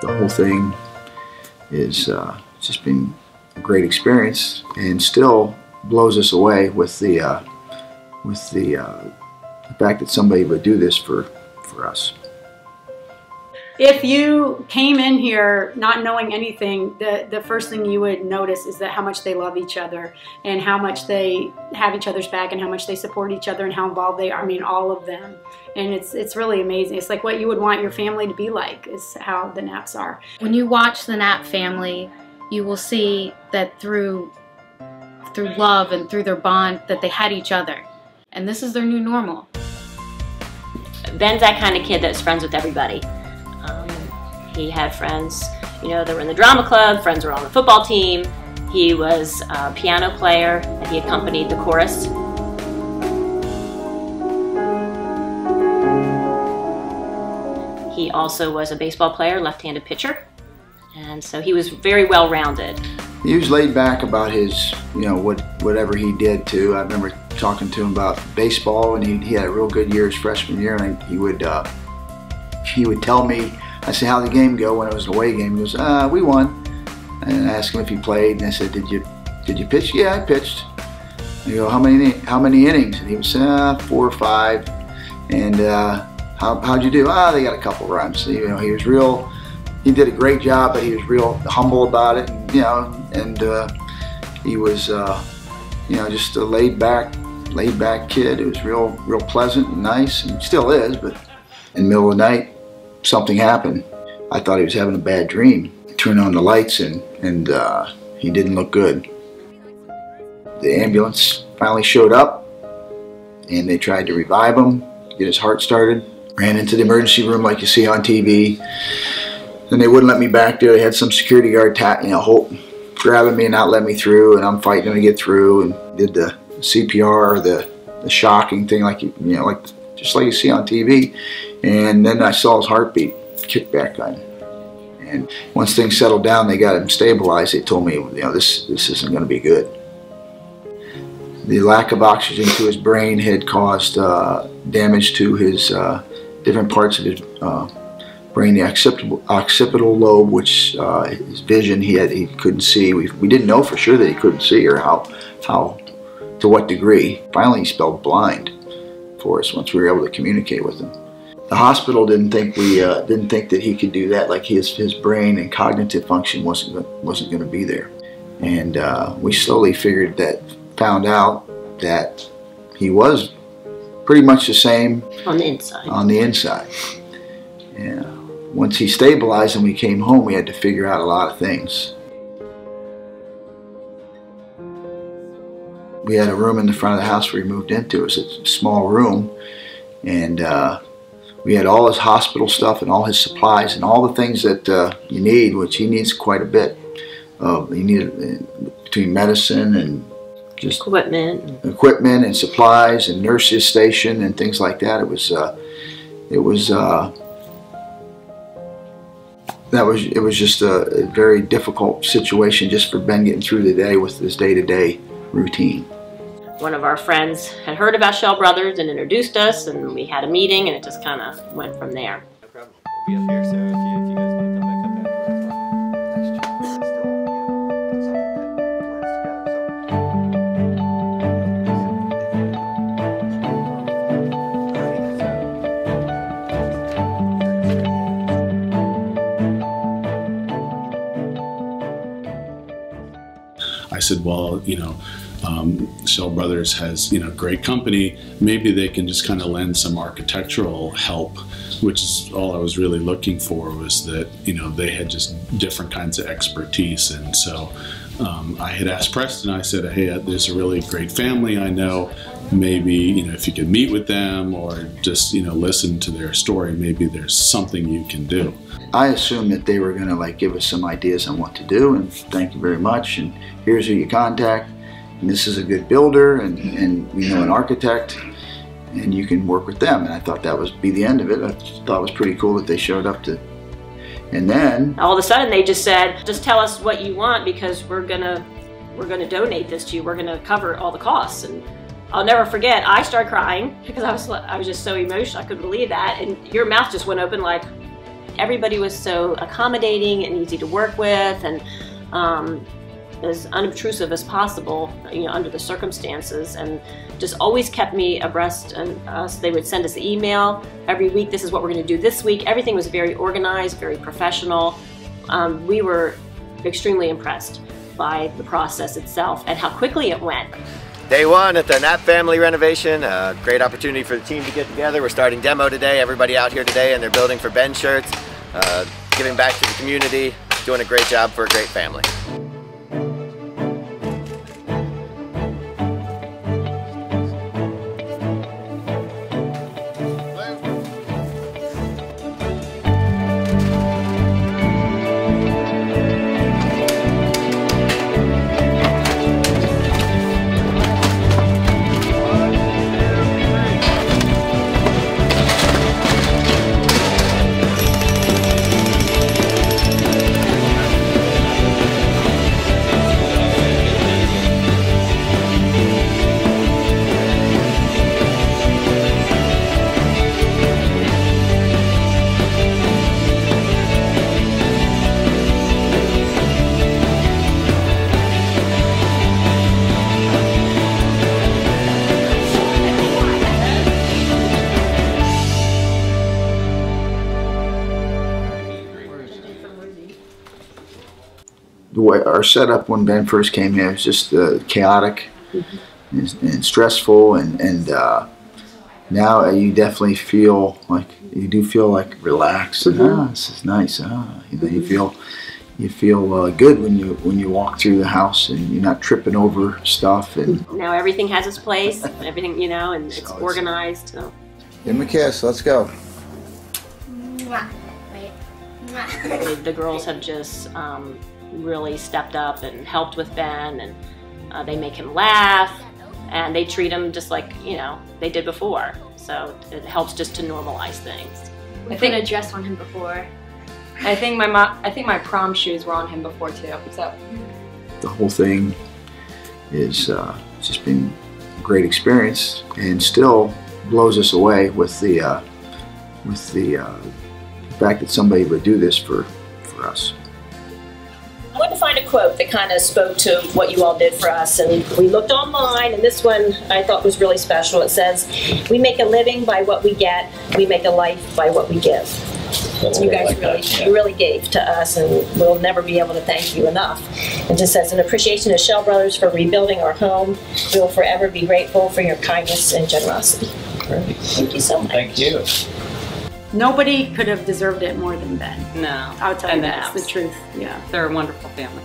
The whole thing is just been a great experience, and still blows us away with the fact that somebody would do this for us. If you came in here not knowing anything, the first thing you would notice is that how much they love each other and how much they have each other's back and how much they support each other and how involved they are. I mean, all of them. And it's really amazing. It's like what you would want your family to be like is how the Knapps are. When you watch the Knapp family, you will see that through love and through their bond that they had each other. And this is their new normal. Ben's that kind of kid that's friends with everybody. He had friends, you know, that were in the drama club, friends were on the football team. He was a piano player, and he accompanied the chorus. He also was a baseball player, left-handed pitcher, and so he was very well-rounded. He was laid back about his, you know, whatever he did too. I remember talking to him about baseball, and he had a real good year his freshman year, and he would tell me, I said, how'd the game go when it was an away game? He goes, we won. And I asked him if he played, and I said, did you pitch? Yeah, I pitched. I go, how many innings? And he was 4 or 5. And how'd you do? They got a couple runs. You know, he was real. He did a great job, but he was real humble about it. And, you know, and he was, you know, just a laid back kid. It was real pleasant and nice, and still is. But in the middle of the night, something happened. I thought he was having a bad dream. I turned on the lights, and he didn't look good. The ambulance finally showed up, and they tried to revive him, get his heart started. Ran into the emergency room like you see on TV. Then they wouldn't let me back there. They had some security guard, grabbing me and not letting me through, and I'm fighting them to get through, and did the CPR, the shocking thing, like just like you see on TV. And then I saw his heartbeat kick back on. And once things settled down, they got him stabilized. They told me, you know, this isn't going to be good. The lack of oxygen to his brain had caused damage to his different parts of his brain, the occipital lobe, which his vision, he couldn't see. We didn't know for sure that he couldn't see, or how to what degree. Finally, he spelled blind for us once we were able to communicate with him. The hospital didn't think that he could do that. Like his brain and cognitive function wasn't going to be there. And we slowly found out that he was pretty much the same on the inside. On the inside. Yeah. Once he stabilized and we came home, we had to figure out a lot of things. We had a room in the front of the house where he moved into. It was a small room, and we had all his hospital stuff and all his supplies and all the things that you need, which he needs quite a bit. He needed between medicine and just equipment and supplies and nurses station and things like that. It was just a very difficult situation just for Ben getting through the day with his day-to-day routine. One of our friends had heard about Schell Brothers and introduced us, and we had a meeting, and it just kind of went from there. No problem. We'll be up here, so if you guys want to come back up after, I said, well, you know, Schell Brothers has, you know, great company. Maybe they can just kind of lend some architectural help, which is all I was really looking for, was that, you know, they had just different kinds of expertise. And so I had asked Preston, I said, hey, there's a really great family I know. Maybe, you know, if you could meet with them or just, you know, listen to their story, maybe there's something you can do. I assumed that they were going to give us some ideas on what to do, and thank you very much, and here's who you contact, and this is a good builder, and we know an architect, and you can work with them. And I thought that would be the end of it. I thought it was pretty cool that they showed up to, and then all of a sudden they just said, just tell us what you want, because we're gonna donate this to you. We're gonna cover all the costs. And I'll never forget, I started crying because I was just so emotional. I couldn't believe that, and your mouth just went open like, everybody was so accommodating and easy to work with, and as unobtrusive as possible, under the circumstances, and just always kept me abreast. And they would send us an email every week. This is what we're going to do this week. Everything was very organized, very professional. We were extremely impressed by the process itself and how quickly it went. Day one at the Knapp family renovation. A great opportunity for the team to get together. We're starting demo today. Everybody out here today, and they're building for Ben shirts, giving back to the community, doing a great job for a great family. The way our setup when Ben first came here was just chaotic and stressful, and now you definitely feel like relaxed. And, this is nice. You feel good when you walk through the house and you're not tripping over stuff. And now everything has its place, everything, and it's organized. So. Give him a kiss. Let's go. The girls have just really stepped up and helped with Ben, and they make him laugh, and they treat him just like they did before. So it helps just to normalize things. We put a dress on him before. I think my prom shoes were on him before too. So the whole thing is just been a great experience, and still blows us away with the fact that somebody would do this for us. I wanted to find a quote that kind of spoke to what you all did for us, and we looked online, and this one I thought was really special. It says, "We make a living by what we get, we make a life by what we give." You guys really gave to us, and we'll never be able to thank you enough. It just says, "In appreciation to Schell Brothers for rebuilding our home, we will forever be grateful for your kindness and generosity." Thank you so much. Thank you. Nobody could have deserved it more than Ben. no, I'll tell you and that's the Knapps. truth. Yeah. They're a wonderful family.